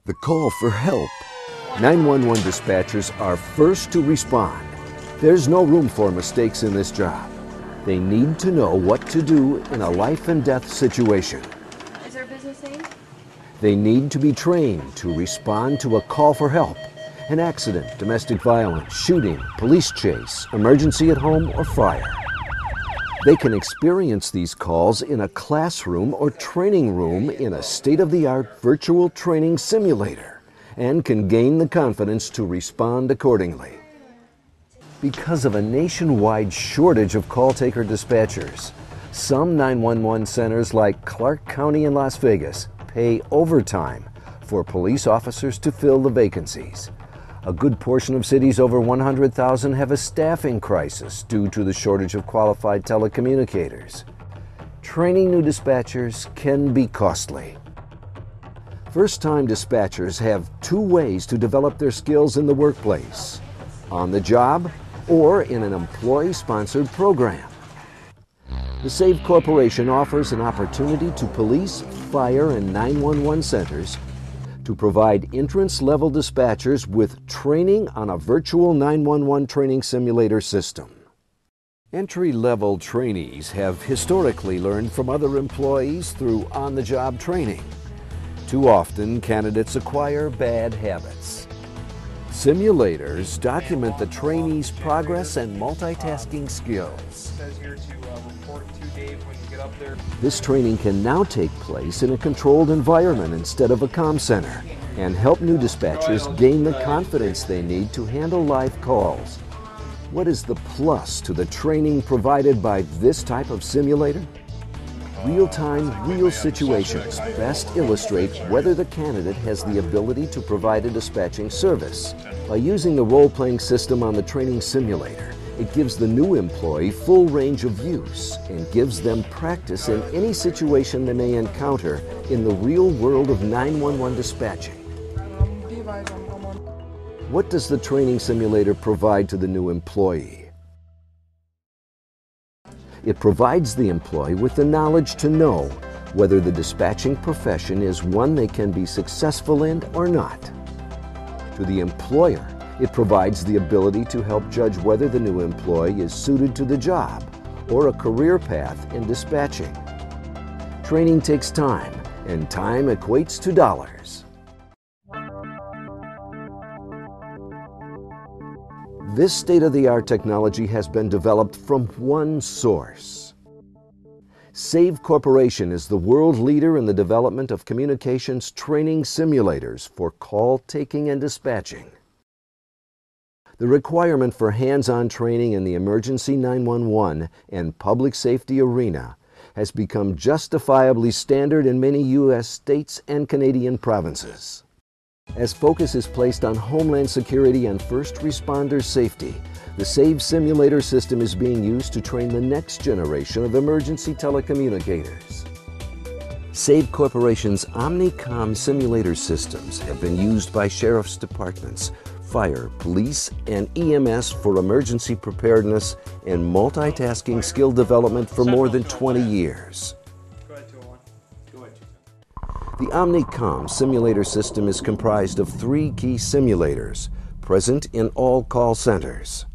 The call for help. 911 dispatchers are first to respond. There's no room for mistakes in this job. They need to know what to do in a life and death situation. Is there a business name? They need to be trained to respond to a call for help, an accident, domestic violence, shooting, police chase, emergency at home, or fire. They can experience these calls in a classroom or training room in a state-of-the-art virtual training simulator and can gain the confidence to respond accordingly. Because of a nationwide shortage of call taker dispatchers, some 911 centers like Clark County in Las Vegas pay overtime for police officers to fill the vacancies. A good portion of cities over 100,000 have a staffing crisis due to the shortage of qualified telecommunicators. Training new dispatchers can be costly. First-time dispatchers have two ways to develop their skills in the workplace: on the job or in an employee-sponsored program. The SAVE Corporation offers an opportunity to police, fire, and 911 centers to provide entrance-level dispatchers with training on a virtual 911 training simulator system. Entry-level trainees have historically learned from other employees through on-the-job training. Too often, candidates acquire bad habits. Simulators document the trainee's progress and multitasking skills. This training can now take place in a controlled environment instead of a comm center and help new dispatchers gain the confidence they need to handle live calls. What is the plus to the training provided by this type of simulator? Real-time, real situations best illustrate whether the candidate has the ability to provide a dispatching service. By using the role-playing system on the training simulator, it gives the new employee full range of use and gives them practice in any situation they may encounter in the real world of 911 dispatching. What does the training simulator provide to the new employee? It provides the employee with the knowledge to know whether the dispatching profession is one they can be successful in or not. To the employer, it provides the ability to help judge whether the new employee is suited to the job or a career path in dispatching. Training takes time, and time equates to dollars. This state-of-the-art technology has been developed from one source. SAVE Corporation is the world leader in the development of communications training simulators for call taking and dispatching. The requirement for hands-on training in the emergency 911 and public safety arena has become justifiably standard in many U.S. states and Canadian provinces. As focus is placed on homeland security and first responder safety, the SAVE simulator system is being used to train the next generation of emergency telecommunicators. SAVE Corporation's Omnicom simulator systems have been used by sheriff's departments, fire, police, and EMS for emergency preparedness and multitasking skill development for more than 20 years. The Omnicom simulator system is comprised of 3 key simulators present in all call centers.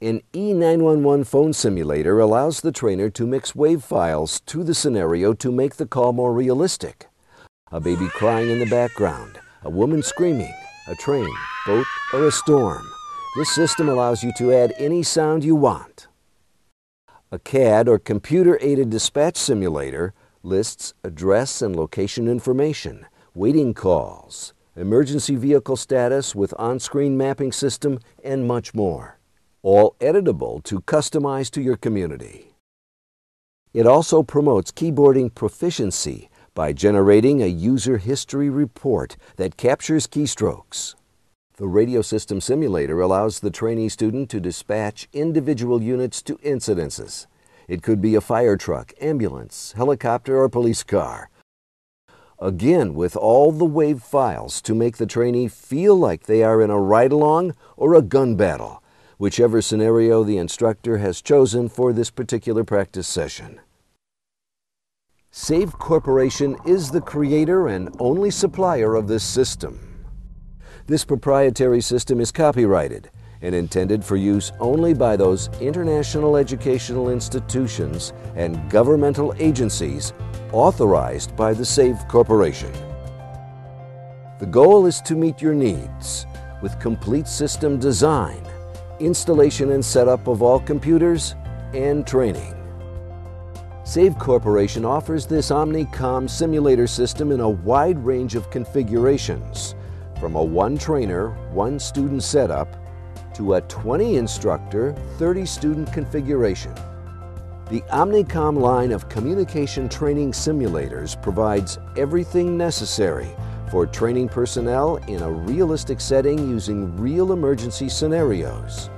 An E911 phone simulator allows the trainer to mix wave files to the scenario to make the call more realistic. A baby crying in the background, a woman screaming, a train, boat, or a storm. This system allows you to add any sound you want. A CAD or computer-aided dispatch simulator lists address and location information, waiting calls, emergency vehicle status with on-screen mapping system, and much more. All editable to customize to your community. It also promotes keyboarding proficiency by generating a user history report that captures keystrokes. The radio system simulator allows the trainee student to dispatch individual units to incidences. It could be a fire truck, ambulance, helicopter, or police car. Again, with all the wave files to make the trainee feel like they are in a ride-along or a gun battle, whichever scenario the instructor has chosen for this particular practice session. Save Corporation is the creator and only supplier of this system. This proprietary system is copyrighted and intended for use only by those international educational institutions and governmental agencies authorized by the Save Corporation. The goal is to meet your needs with complete system design, installation and setup of all computers, and training. Save Corporation offers this Omnicom simulator system in a wide range of configurations, from a one trainer, one student setup to a 20 instructor, 30 student configuration. The Omnicom line of communication training simulators provides everything necessary for training personnel in a realistic setting using real emergency scenarios.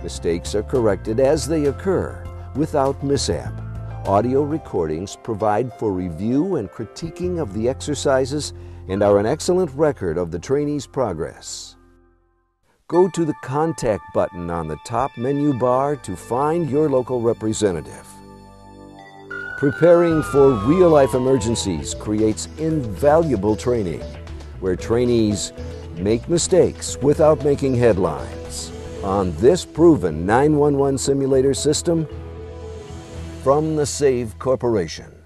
Mistakes are corrected as they occur without mishap. Audio recordings provide for review and critiquing of the exercises and are an excellent record of the trainee's progress. Go to the Contact button on the top menu bar to find your local representative. Preparing for real-life emergencies creates invaluable training, where trainees make mistakes without making headlines. On this proven 911 simulator system from the Save Corporation.